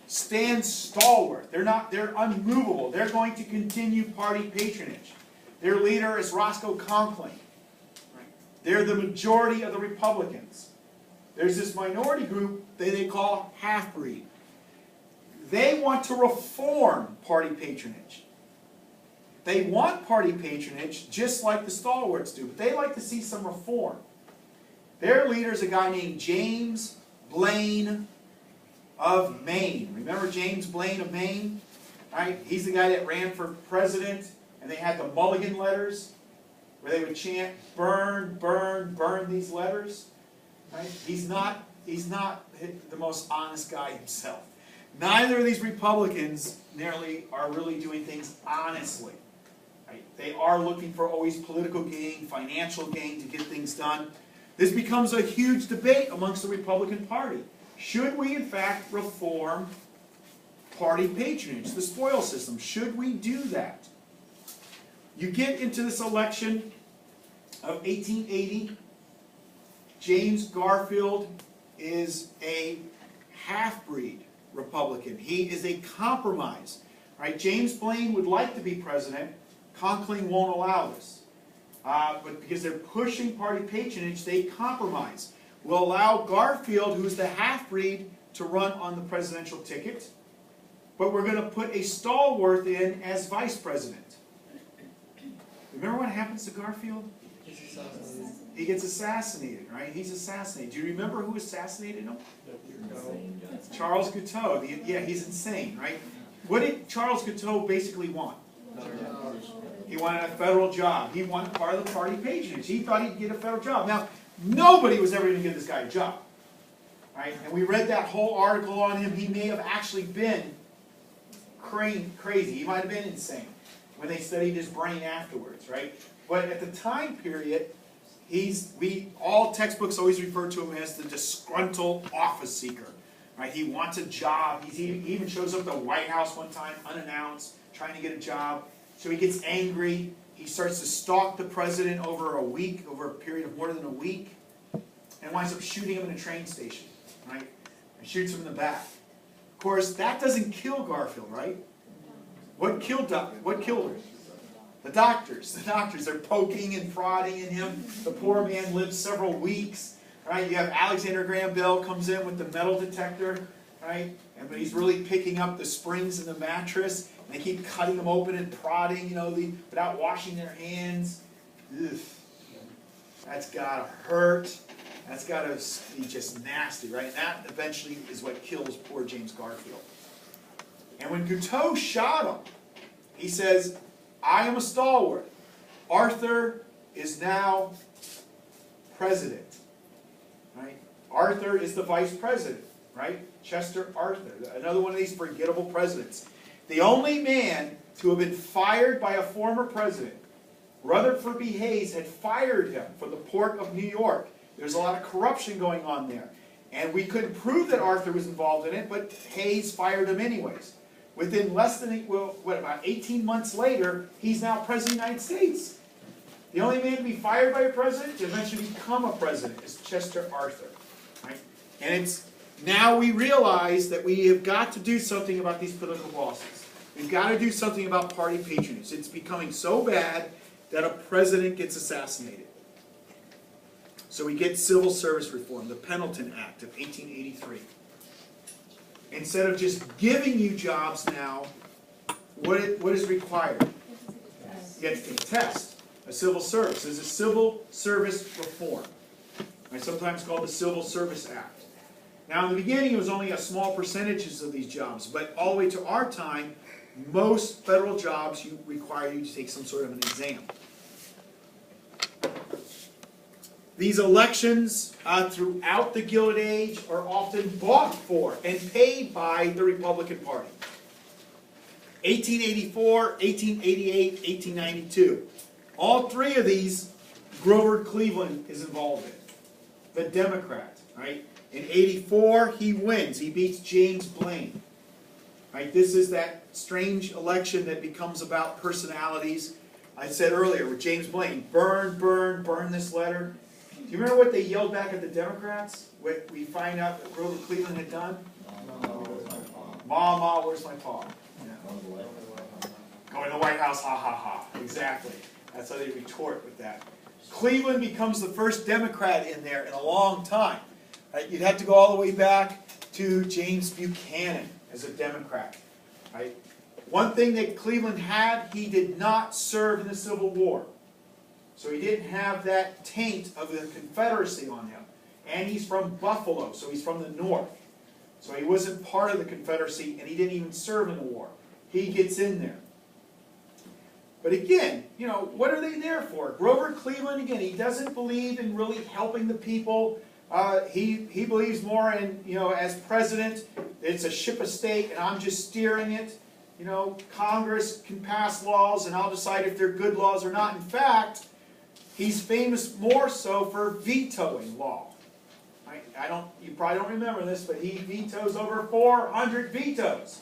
stand stalwart. They're unmovable. They're going to continue party patronage. Their leader is Roscoe Conkling. They're the majority of the Republicans. There's this minority group that they call half-breed. They want to reform party patronage. They want party patronage just like the stalwarts do, but they like to see some reform. Their leader is a guy named James Blaine of Maine. Remember James Blaine of Maine? Right? He's the guy that ran for president, and they had the Mulligan letters, where they would chant, burn, burn, burn these letters. Right? He's not the most honest guy himself. Neither of these Republicans nearly are really doing things honestly. Right? They are looking for always political gain, financial gain to get things done. This becomes a huge debate amongst the Republican Party. Should we, in fact, reform party patronage, the spoil system? Should we do that? You get into this election of 1880. James Garfield is a half-breed Republican. He is a compromise. Right? James Blaine would like to be president. Conkling won't allow this. But because they're pushing party patronage, they compromise. We'll allow Garfield, who's the half-breed, to run on the presidential ticket. But we're going to put a stalwart in as vice president. Remember what happens to Garfield? He gets assassinated, right? He's assassinated. Do you remember who assassinated him? Charles Guiteau. Yeah, he's insane, right? What did Charles Guiteau basically want? He wanted a federal job. He wanted part of the party patronage. He thought he'd get a federal job. Now, nobody was ever going to give this guy a job, right? And we read that whole article on him. He may have actually been crazy. He might have been insane when they studied his brain afterwards, right? But at the time period, all textbooks always refer to him as the disgruntled office seeker, right? He wants a job. He even shows up at the White House one time unannounced, trying to get a job. So he gets angry. He starts to stalk the president over a period of more than a week, and winds up shooting him in a train station, right? And shoots him in the back. Of course, that doesn't kill Garfield, right? What killed her? The doctors. The doctors. They're poking and prodding in him. The poor man lives several weeks, right? You have Alexander Graham Bell comes in with the metal detector, right? But he's really picking up the springs in the mattress. And they keep cutting them open and prodding, without washing their hands. Ugh. That's got to hurt. That's got to be just nasty, right? And that eventually is what kills poor James Garfield. And when Guiteau shot him, he says, I am a stalwart. Arthur is now president. Right? Arthur is the vice president. Right? Chester Arthur. Another one of these forgettable presidents. The only man to have been fired by a former president. Rutherford B. Hayes had fired him from the port of New York. There's a lot of corruption going on there. And we couldn't prove that Arthur was involved in it, but Hayes fired him anyways. Within less than, about 18 months later, he's now president of the United States. The only man to be fired by a president to eventually become a president is Chester Arthur. Right? And now we realize that we have got to do something about these political bosses. We've got to do something about party patronage. It's becoming so bad that a president gets assassinated. So we get civil service reform, the Pendleton Act of 1883. Instead of just giving you jobs now, what is required? You have to take a test, a civil service. There's a civil service reform, right? Sometimes called the Civil Service Act. Now in the beginning it was only a small percentages of these jobs, but all the way to our time, most federal jobs require you to take some sort of an exam. These elections throughout the Gilded Age are often bought for and paid by the Republican Party. 1884, 1888, 1892. All three of these, Grover Cleveland is involved in. The Democrat, right? In 84, he wins. He beats James Blaine. Right? This is that strange election that becomes about personalities. I said earlier with James Blaine, burn, burn, burn this letter. Do you remember what they yelled back at the Democrats? What we find out that Grover Cleveland had done? Ma, where's my paw? Yeah. Going to the White House, ha ha ha. Exactly. That's how they retort with that. Cleveland becomes the first Democrat in there in a long time. Right? You'd have to go all the way back to James Buchanan as a Democrat. Right? One thing that Cleveland had, he did not serve in the Civil War. So he didn't have that taint of the Confederacy on him. And he's from Buffalo, so he's from the North. So he wasn't part of the Confederacy, and he didn't even serve in the war. He gets in there. But again, you know, what are they there for? Grover Cleveland, again, he doesn't believe in really helping the people. He believes more in, you know, as president, it's a ship of state, and I'm just steering it. You know, Congress can pass laws, and I'll decide if they're good laws or not. In fact, he's famous more so for vetoing law. You probably don't remember this, but he vetoes over 400 vetoes.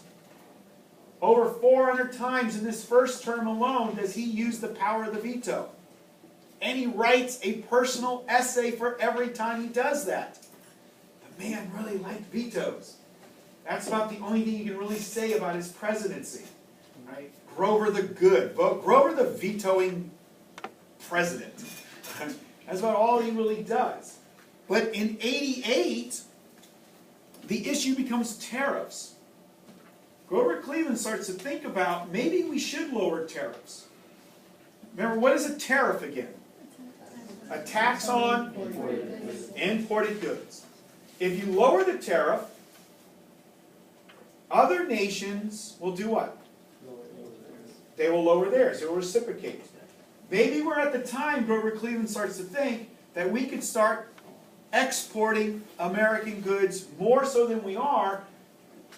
Over 400 times in this first term alone does he use the power of the veto. And he writes a personal essay for every time he does that. The man really liked vetoes. That's about the only thing you can really say about his presidency. Right? Grover the Good. Grover the vetoing president. That's about all he really does. But in 88, the issue becomes tariffs. Grover Cleveland starts to think about, maybe we should lower tariffs. Remember, what is a tariff again? A tax on imported goods. If you lower the tariff, other nations will do what? They will lower theirs. They will reciprocate. Maybe we're at the time, Grover Cleveland starts to think, that we could start exporting American goods more so than we are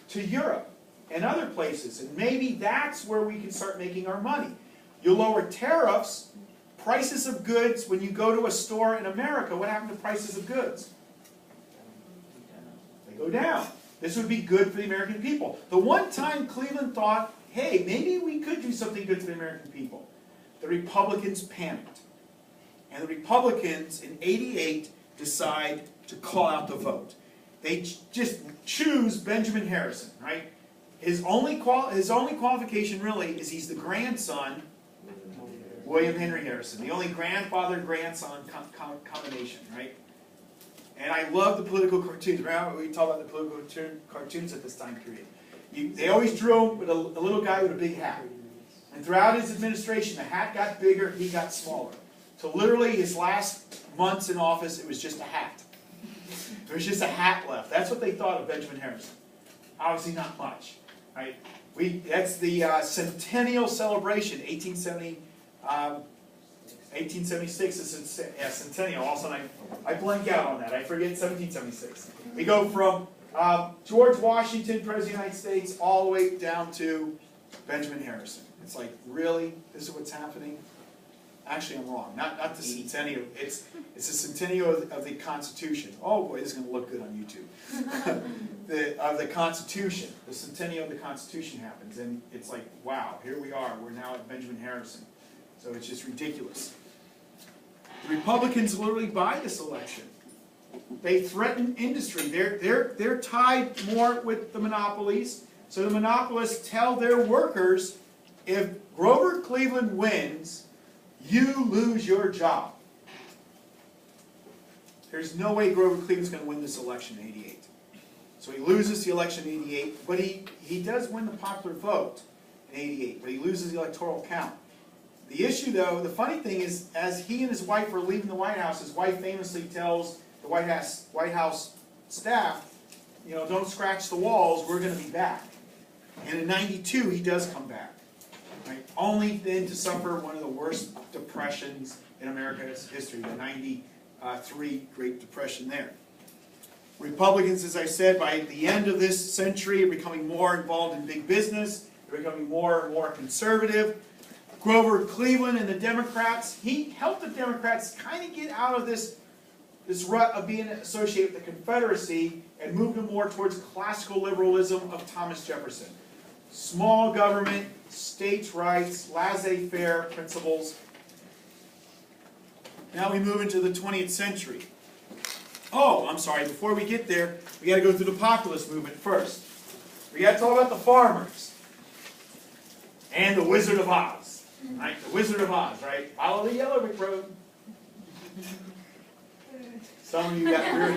to Europe and other places. And maybe that's where we can start making our money. You lower tariffs, prices of goods, when you go to a store in America, what happened to prices of goods? They go down. This would be good for the American people. The one time Cleveland thought, hey, maybe we could do something good for the American people, the Republicans panicked. And the Republicans in 88 decide to call out the vote. They just choose Benjamin Harrison, right? His only qualification really is he's the grandson, William Henry Harrison, the only grandfather-grandson combination, right? And I love the political cartoons. Remember we talk about the political cartoons at this time period. They always drew him with a little guy with a big hat. And throughout his administration, the hat got bigger, he got smaller. So literally his last months in office, it was just a hat. There was just a hat left. That's what they thought of Benjamin Harrison. Obviously not much. Right? That's the centennial celebration, 1876 is centennial. All of a sudden I blank out on that. I forget 1776. We go from George Washington, President of the United States, all the way down to Benjamin Harrison. It's like, really? This is what's happening? Actually, I'm wrong. Not the centennial. It's the centennial of the Constitution. Oh boy, this is going to look good on YouTube. the Constitution. The centennial of the Constitution happens, and it's like, wow, here we are. We're now at Benjamin Harrison. So it's just ridiculous. The Republicans literally buy this election. They threaten industry. They're tied more with the monopolies. So the monopolists tell their workers, if Grover Cleveland wins, you lose your job. There's no way Grover Cleveland's going to win this election in 88. So he loses the election in 88, but he does win the popular vote in 88, but he loses the electoral count. The issue, though, the funny thing is, as he and his wife are leaving the White House, his wife famously tells the White House staff, you know, don't scratch the walls, we're going to be back. And in 92, he does come back. Right? Only then to suffer one of the worst depressions in America's history, the 93 Great Depression there. Republicans, as I said, by the end of this century are becoming more involved in big business. They're becoming more and more conservative. Grover Cleveland and the Democrats, he helped the Democrats kind of get out of this rut of being associated with the Confederacy and move them more towards classical liberalism of Thomas Jefferson. Small government, states' rights, laissez-faire principles. Now we move into the 20th century. Oh, I'm sorry, before we get there, we got to go through the Populist Movement first. We got to talk about the farmers. And the Wizard of Oz. Right? The Wizard of Oz, right? Follow the yellow brick road. Some of you got really...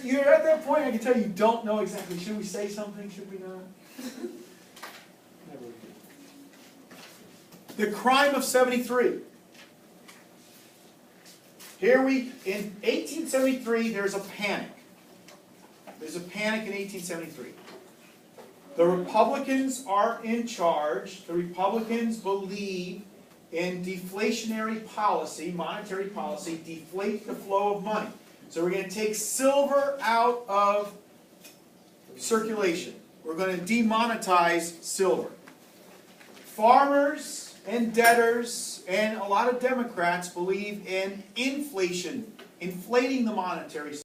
you're at that point, I can tell you don't know exactly, should we say something, should we not? The crime of 73. In 1873, there's a panic. There's a panic in 1873. The Republicans are in charge. The Republicans believe in deflationary policy, monetary policy, deflate the flow of money. So we're going to take silver out of circulation. We're going to demonetize silver. Farmers and debtors and a lot of Democrats believe in inflation, inflating the monetary system.